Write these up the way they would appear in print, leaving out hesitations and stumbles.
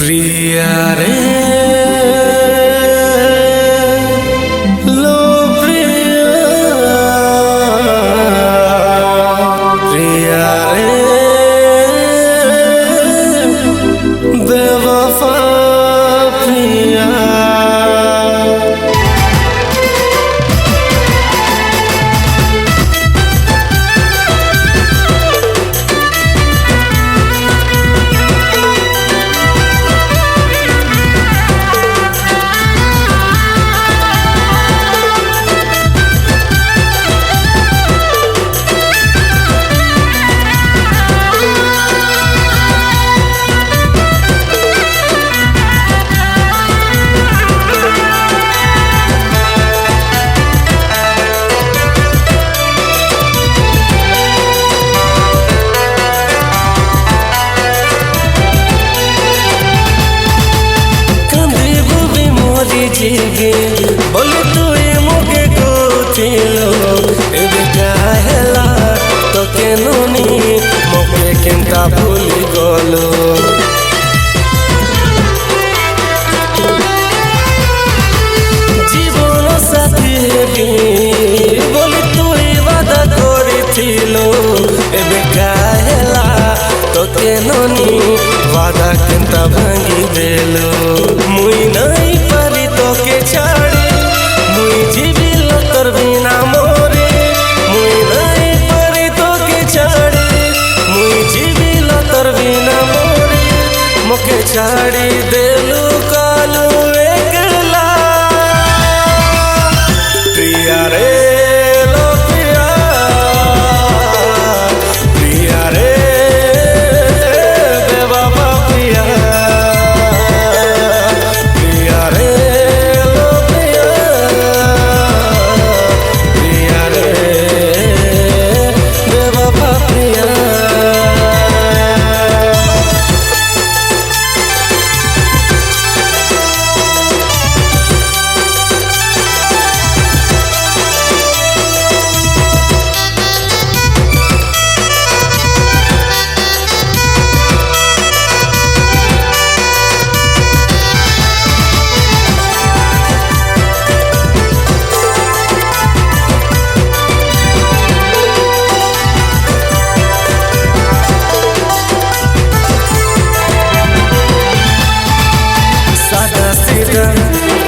प्रिया रे लो प्रिया रे बेवफा प्रिया बोले तू मोके कोथिलो एबे काहेला तो केनोनी मोके केंता भूली गलो जीवन साथी हेबी बोले तू वादा करिथिलो एबे काहेला तो केनोनी वादा केंता भांगी देलो मुई नहीं पारी तो के छाड़ी मुई जीविल तोर बिना मोरे मुई नहीं पारी तो के छाड़ी मुई जीविल तोर बिना मोरे मोके छाड़ी देलु कालू एकला प्रिया रे लो प्रिया प्रिया रे बेवफा प्रिया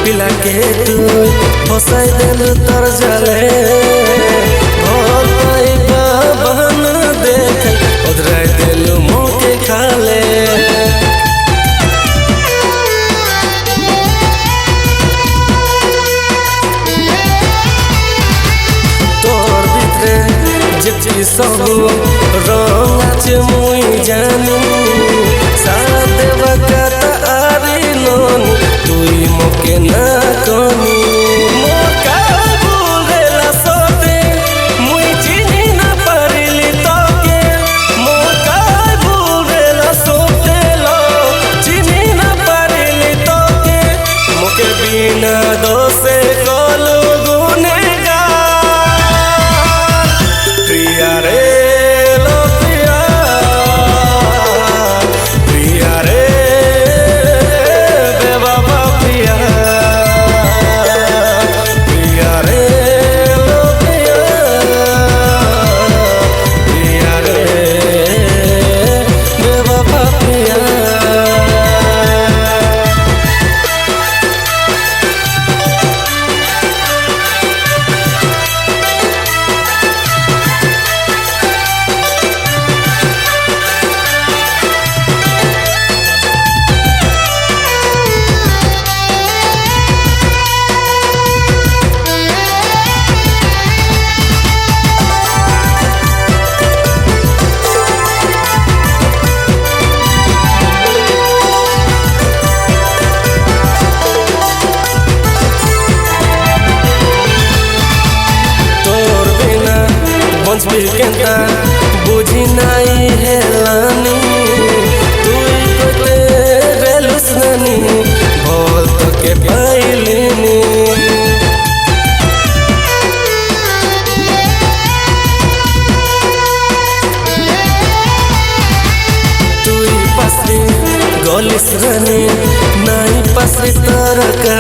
पिला के तू फसाई देलु तोर जले भोल पाइबा बहन देख उधराई देलु मोके खाले तोर भितरे जेती सब रंग आछे मुई जानी सारा देवा कता आरी लोनी तुई मोके ना कमी मोका भूलेला सोते मुई चिनी ना परिली तोके मोका भूलेला सोते लो चिनी ना परिली तोके मोके बिना दोसे कोलू गुनेगार प्रिया रे लो प्रिया प्रिया रे बेवफा प्रिया प्रिया रे लो प्रिया प्रिया रे बेवफा प्रिया केंता बुझी नाई हेलानी तुई कोते रेलुसनी भोल तो के पाइलिनी तुई पसली गोलिस रनी बस तरका